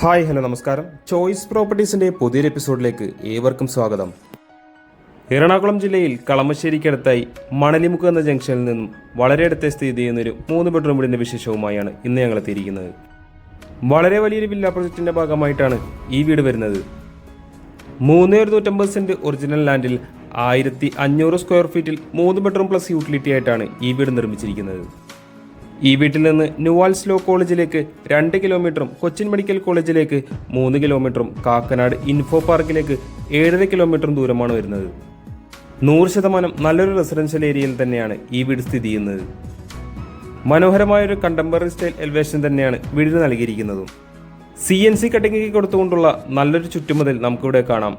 Hi hello നമസ്കാരം. Choice പ്രോപ്പർട്ടീസിൻ്റെ പുതിയൊരു എപ്പിസോഡിലേക്ക് ഏവർക്കും സ്വാഗതം. എറണാകുളം ജില്ലയിൽ കളമശ്ശേരിക്കടുത്തായി മണലിമുക്ക് എന്ന ജംഗ്ഷനിൽ നിന്നും വളരെ അടുത്ത സ്ഥിതി ചെയ്യുന്നൊരു 3 ബെഡ്റൂം വീടിൻ്റെ വിശേഷവുമായാണ് ഇന്ന് ഞങ്ങൾ എത്തിയിരിക്കുന്നത്. വളരെ വലിയൊരു വില്ല പ്രൊജക്റ്റിൻ്റെ ഭാഗമായിട്ടാണ് ഈ വീട് വരുന്നത്. 350 സെൻറ്റ് ഒറിജിനൽ ലാൻഡിൽ 1500 സ്ക്വയർ ഫീറ്റിൽ 3 ബെഡ്റൂം പ്ലസ് യൂട്ടിലിറ്റി ആയിട്ടാണ് ഈ വീട് നിർമ്മിച്ചിരിക്കുന്നത്. ഈ വീട്ടിൽ നിന്ന് ന്യൂവാൽസ് ലോ കോളേജിലേക്ക് 2 കിലോമീറ്ററും കൊച്ചിൻ മെഡിക്കൽ കോളേജിലേക്ക് 3 കിലോമീറ്ററും കാക്കനാട് ഇൻഫോ പാർക്കിലേക്ക് 7.5 കിലോമീറ്ററും ദൂരമാണ് വരുന്നത്. 100% നല്ലൊരു റെസിഡൻഷ്യൽ ഏരിയയിൽ തന്നെയാണ് ഈ വീട് സ്ഥിതി ചെയ്യുന്നത്. മനോഹരമായൊരു കണ്ടംപററി സ്റ്റൈൽ എലിവേഷൻ തന്നെയാണ് വീടിന് നൽകിയിരിക്കുന്നതും. CNC കട്ടിംഗ് കൊടുത്തുകൊണ്ടുള്ള നല്ലൊരു ചുറ്റുമതിൽ നമുക്കിവിടെ കാണാം.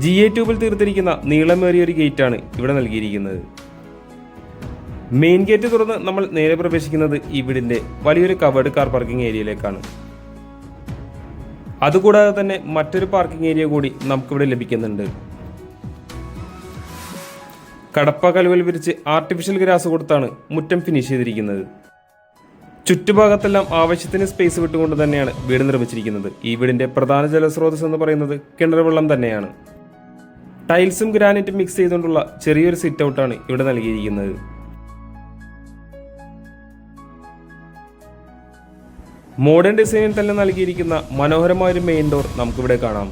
GA ട്യൂബിൽ തീർത്തിരിക്കുന്ന നീളമേറിയൊരു ഗേറ്റാണ് ഇവിടെ നൽകിയിരിക്കുന്നത്. മെയിൻ ഗേറ്റ് തുറന്ന് നമ്മൾ നേരെ പ്രവേശിക്കുന്നത് ഈ വീടിന്റെ വലിയൊരു കവേർഡ് കാർ പാർക്കിംഗ് ഏരിയയിലേക്കാണ്. അതുകൂടാതെ തന്നെ മറ്റൊരു പാർക്കിംഗ് ഏരിയ കൂടി നമുക്കിവിടെ ലഭിക്കുന്നുണ്ട്. കടപ്പ കലുവൽ വിരിച്ച് ആർട്ടിഫിഷ്യൽ ഗ്രാസ് കൊടുത്താണ് മുറ്റം ഫിനിഷ് ചെയ്തിരിക്കുന്നത്. ചുറ്റുഭാഗത്തെല്ലാം ആവശ്യത്തിന് സ്പേസ് വിട്ടുകൊണ്ട് തന്നെയാണ് വീട് നിർമ്മിച്ചിരിക്കുന്നത്. ഈ വീടിന്റെ പ്രധാന ജലസ്രോതസ് എന്ന് പറയുന്നത് കിണർ വെള്ളം തന്നെയാണ്. ടൈൽസും ഗ്രാനൈറ്റും മിക്സ് ചെയ്തുകൊണ്ടുള്ള ചെറിയൊരു സിറ്റ് ഔട്ടാണ് ഇവിടെ നൽകിയിരിക്കുന്നത്. മോഡേൺ ഡിസൈനിൽ തന്നെ നൽകിയിരിക്കുന്ന മനോഹരമായൊരു മെയിൻ ഡോർ നമുക്കിവിടെ കാണാം.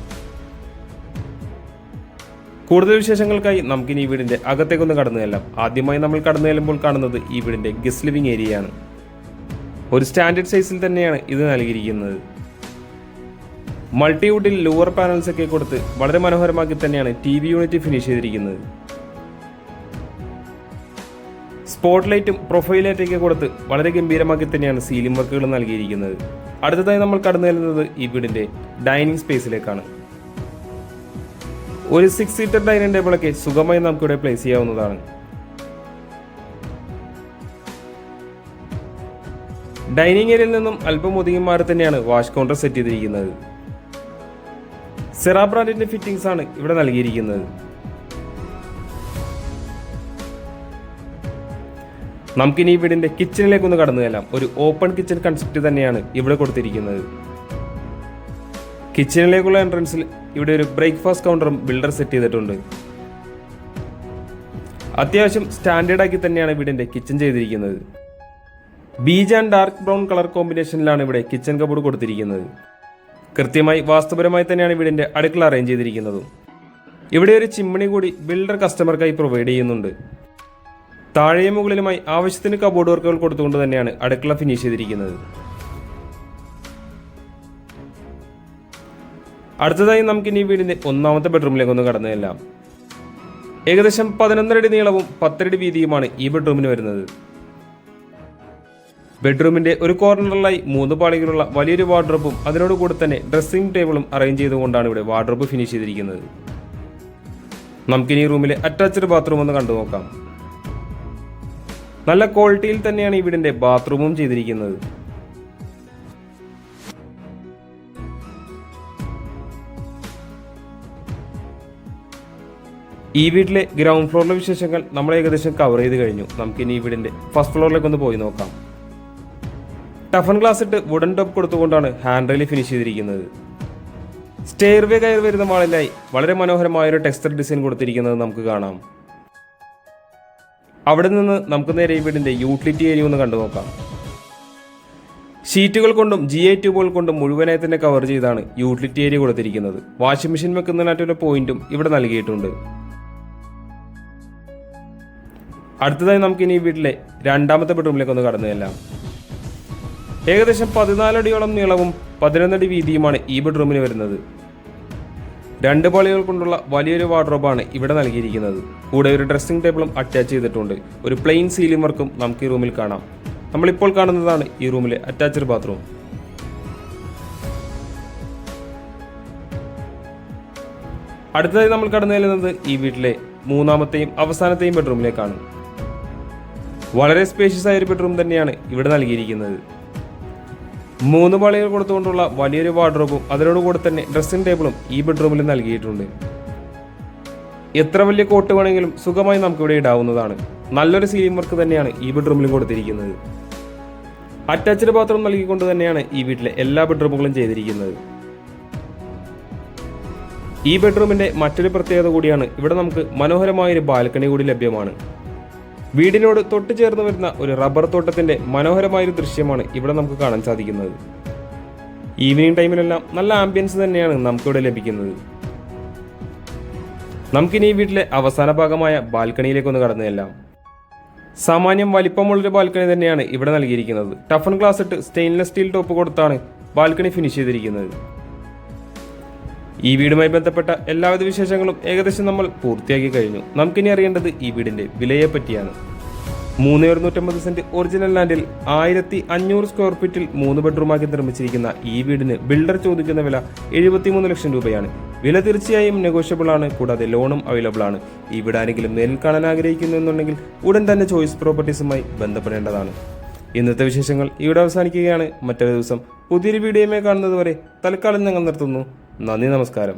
കൂടുതൽ വിശേഷങ്ങൾക്കായി നമുക്കിനി ഈ വീടിന്റെ അകത്തേക്കൊന്ന് കടന്നു ചെല്ലാം. ആദ്യമായി നമ്മൾ കടന്നു ചെല്ലുമ്പോൾ കാണുന്നത് ഈ വീടിന്റെ ഗസ്റ്റ് ലിവിംഗ് ഏരിയയാണ്. ഒരു സ്റ്റാൻഡേർഡ് സൈസിൽ തന്നെയാണ് ഇത് നൽകിയിരിക്കുന്നത്. മൾട്ടിവുഡിൽ ലോവർ പാനൽസ് ഒക്കെ കൊടുത്ത് വളരെ മനോഹരമാക്കി തന്നെയാണ് TV യൂണിറ്റ് ഫിനിഷ് ചെയ്തിരിക്കുന്നത്. സ്പോട്ട് ലൈറ്റും പ്രൊഫൈൽ ലൈറ്റൊക്കെ കൊടുത്ത് വളരെ ഗംഭീരമാക്കി തന്നെയാണ് സീലിംഗ് വർക്കുകൾ നൽകിയിരിക്കുന്നത്. അടുത്തതായി നമ്മൾ കടന്നു ചെല്ലുന്നത് ഈ വീടിന്റെ ഡൈനിങ് സ്പേസിലേക്കാണ്. ഒരു 6 സീറ്റർ ഡൈനിങ് ടേബിളൊക്കെ സുഖമായി നമുക്കിവിടെ പ്ലേസ് ചെയ്യാവുന്നതാണ്. ഡൈനിങ് ഏരിയയിൽ നിന്നും അല്പം ഒതുങ്ങി മാറി തന്നെയാണ് വാഷ് കൗണ്ടർ സെറ്റ് ചെയ്തിരിക്കുന്നത്. സെറാ ബ്രാൻഡിന്റെ ഫിറ്റിംഗ്സ് ആണ് ഇവിടെ നൽകിയിരിക്കുന്നത്. നമുക്കിനി ഈ വീടിന്റെ കിച്ചണിലേക്കൊന്ന് കടന്നു ചെല്ലാം. ഒരു ഓപ്പൺ കിച്ചൺ കൺസെപ്റ്റ് തന്നെയാണ് ഇവിടെ കൊടുത്തിരിക്കുന്നത്. കിച്ചണിലേക്കുള്ള എൻട്രൻസിൽ ഇവിടെ ഒരു ബ്രേക്ക്ഫാസ്റ്റ് കൗണ്ടറും ബിൽഡർ സെറ്റ് ചെയ്തിട്ടുണ്ട്. അത്യാവശ്യം സ്റ്റാൻഡേർഡ് ആക്കി തന്നെയാണ് വീടിന്റെ കിച്ചൺ ചെയ്തിരിക്കുന്നത്. Beige and dark brown colour കോമ്പിനേഷനിലാണ് ഇവിടെ കിച്ചൺ കബോർഡ് കൊടുത്തിരിക്കുന്നത്. കൃത്യമായി വാസ്തുപരമായി തന്നെയാണ് വീടിന്റെ അടുക്കള അറേഞ്ച് ചെയ്തിരിക്കുന്നതും. ഇവിടെ ഒരു ചിമ്മിണി കൂടി ബിൽഡർ കസ്റ്റമർക്കായി പ്രൊവൈഡ് ചെയ്യുന്നുണ്ട്. താഴെയും മുകളിലുമായി ആവശ്യത്തിന് കബോർഡ് വർക്കുകൾ കൊടുത്തുകൊണ്ട് തന്നെയാണ് അടുക്കള ഫിനിഷ് ചെയ്തിരിക്കുന്നത്. അടുത്തതായി നമുക്കിനി ഈ വീടിന്റെ 1ാമത്തെ ബെഡ്റൂമിലേക്ക് ഒന്ന് കടന്നു ചെല്ലാം. ഏകദേശം 11 അടി നീളവും 10 അടി വീതിയുമാണ് ഈ ബെഡ്റൂമിന് വരുന്നത്. ബെഡ്റൂമിന്റെ ഒരു കോർണറിലായി 3 പാളികളുള്ള വലിയൊരു വാർഡ്രോബും അതിനോട് കൂടെ തന്നെ ഡ്രസ്സിംഗ് ടേബിളും അറേഞ്ച് ചെയ്തുകൊണ്ടാണ് ഇവിടെ വാർഡ്രോബ് ഫിനിഷ് ചെയ്തിരിക്കുന്നത്. നമുക്കിനി ഈ റൂമിലെ അറ്റാച്ച്ഡ് ബാത്റൂം ഒന്ന് കണ്ടു നോക്കാം. നല്ല ക്വാളിറ്റിയിൽ തന്നെയാണ് ഈ വീടിന്റെ ബാത്റൂമും ചെയ്തിരിക്കുന്നത്. ഈ വീട്ടിലെ ഗ്രൗണ്ട് ഫ്ലോറിലെ വിശേഷങ്ങൾ നമ്മൾ ഏകദേശം കവർ ചെയ്ത് കഴിഞ്ഞു. നമുക്കിനി ഈ വീടിന്റെ ഫസ്റ്റ് ഫ്ലോറിലേക്ക് ഒന്ന് പോയി നോക്കാം. ടഫൻ ഗ്ലാസ് ഇട്ട് വുഡൻ ടോപ്പ് കൊടുത്തുകൊണ്ടാണ് ഹാൻഡ് റെയിൽ ഫിനിഷ് ചെയ്തിരിക്കുന്നത്. സ്റ്റെയർവേ കയറി വരുന്ന മാളിലായി വളരെ മനോഹരമായൊരു ടെക്സ്ചർ ഡിസൈൻ കൊടുത്തിരിക്കുന്നത് നമുക്ക് കാണാം. അവിടെ നിന്ന് നമുക്ക് നേരെ ഈ വീടിന്റെ യൂട്ടിലിറ്റി ഏരിയ ഒന്ന് കണ്ടു നോക്കാം. ഷീറ്റുകൾ കൊണ്ടും GA ട്യൂബുകൾ കൊണ്ടും മുഴുവനായി തന്നെ കവർ ചെയ്താണ് യൂട്ടിലിറ്റി ഏരിയ കൊടുത്തിരിക്കുന്നത്. വാഷിംഗ് മെഷീൻ വെക്കുന്നതിനായിട്ടൊരു പോയിന്റും ഇവിടെ നൽകിയിട്ടുണ്ട്. അടുത്തതായി നമുക്ക് ഇനി ഈ വീട്ടിലെ 2ാമത്തെ ബെഡ്റൂമിലേക്ക് ഒന്ന് കടന്നു ചെല്ലാം. ഏകദേശം 14 അടിയോളം നീളവും 11 അടി വീതിയുമാണ് ഈ ബെഡ്റൂമിന് വരുന്നത്. 2 പാളികൾ കൊണ്ടുള്ള വലിയൊരു വാർഡ്രോബാണ് ഇവിടെ നൽകിയിരിക്കുന്നത്. കൂടെ ഒരു ഡ്രസ്സിംഗ് ടേബിളും അറ്റാച്ച് ചെയ്തിട്ടുണ്ട്. ഒരു പ്ലെയിൻ സീലിംഗ് വർക്കും നമുക്ക് ഈ റൂമിൽ കാണാം. നമ്മളിപ്പോൾ കാണുന്നതാണ് ഈ റൂമിലെ അറ്റാച്ച്ഡ് ബാത്റൂം. അടുത്തതായി നമ്മൾ കടന്നു ചെല്ലുന്നത് ഈ വീട്ടിലെ 3ാമത്തെയും അവസാനത്തെയും ബെഡ്റൂമിലേക്കാണ്. വളരെ സ്പേഷ്യസ് ആയ ഒരു ബെഡ്റൂം തന്നെയാണ് ഇവിടെ നൽകിയിരിക്കുന്നത്. 3 പാളികൾ കൊടുത്തുകൊണ്ടുള്ള വലിയൊരു വാർഡ്രോബും അതിനോടുകൂടെ തന്നെ ഡ്രസ്സിംഗ് ടേബിളും ഈ ബെഡ്റൂമിൽ നൽകിയിട്ടുണ്ട്. എത്ര വലിയ കോട്ട് വേണമെങ്കിലും സുഖമായി നമുക്കിവിടെ ഇടാവുന്നതാണ്. നല്ലൊരു സീലിംഗ് വർക്ക് തന്നെയാണ് ഈ ബെഡ്റൂമിലും കൊടുത്തിരിക്കുന്നത്. അറ്റാച്ച്ഡ് ബാത്റൂം നൽകിക്കൊണ്ട് തന്നെയാണ് ഈ വീട്ടിലെ എല്ലാ ബെഡ്റൂമുകളും ചെയ്തിരിക്കുന്നത്. ഈ ബെഡ്റൂമിന്റെ മറ്റൊരു പ്രത്യേകത കൂടിയാണ്, ഇവിടെ നമുക്ക് മനോഹരമായൊരു ബാൽക്കണി കൂടി ലഭ്യമാണ്. വീടിനോട് തൊട്ട് ചേർന്ന് വരുന്ന ഒരു റബ്ബർ തോട്ടത്തിന്റെ മനോഹരമായൊരു ദൃശ്യമാണ് ഇവിടെ നമുക്ക് കാണാൻ സാധിക്കുന്നത്. ഈവനിങ് ടൈമിലെല്ലാം നല്ല ആംബിയൻസ് തന്നെയാണ് നമുക്കിവിടെ ലഭിക്കുന്നത്. നമുക്കിനി ഈ വീട്ടിലെ അവസാന ഭാഗമായ ബാൽക്കണിയിലേക്കൊന്ന് കടന്നതെല്ലാം. സാമാന്യം വലിപ്പമുള്ളൊരു ബാൽക്കണി തന്നെയാണ് ഇവിടെ നൽകിയിരിക്കുന്നത്. ടഫൺ ഗ്ലാസ് ഇട്ട് സ്റ്റെയിൻലെസ് സ്റ്റീൽ ടോപ്പ് കൊടുത്താണ് ബാൽക്കണി ഫിനിഷ് ചെയ്തിരിക്കുന്നത്. ഈ വീടുമായി ബന്ധപ്പെട്ട എല്ലാവിധ വിശേഷങ്ങളും ഏകദേശം നമ്മൾ പൂർത്തിയാക്കി കഴിഞ്ഞു. നമുക്കിനി അറിയേണ്ടത് ഈ വീടിന്റെ വിലയെ പറ്റിയാണ്. 350 സെന്റ് ഒറിജിനൽ ലാൻഡിൽ 1500 സ്ക്വയർ ഫീറ്റിൽ 3 ബെഡ്റൂമാക്കി നിർമ്മിച്ചിരിക്കുന്ന ഈ വീടിന് ബിൽഡർ ചോദിക്കുന്ന വില 73 ലക്ഷം രൂപയാണ്. വില തീർച്ചയായും നെഗോഷ്യബിൾ ആണ്. കൂടാതെ ലോണും അവൈലബിൾ ആണ്. ഈ വീട് ആരെങ്കിലും നേരിൽ കാണാൻ ആഗ്രഹിക്കുന്നു എന്നുണ്ടെങ്കിൽ ഉടൻ തന്നെ ചോയ്സ് പ്രോപ്പർട്ടീസുമായി ബന്ധപ്പെടേണ്ടതാണ്. ഇന്നത്തെ വിശേഷങ്ങൾ ഇവിടെ അവസാനിക്കുകയാണ്. മറ്റൊരു ദിവസം പുതിയൊരു വീഡിയോയുമായി കാണുന്നത് വരെ തൽക്കാലം ഞങ്ങൾ നിർത്തുന്നു. നന്ദി, നമസ്കാരം.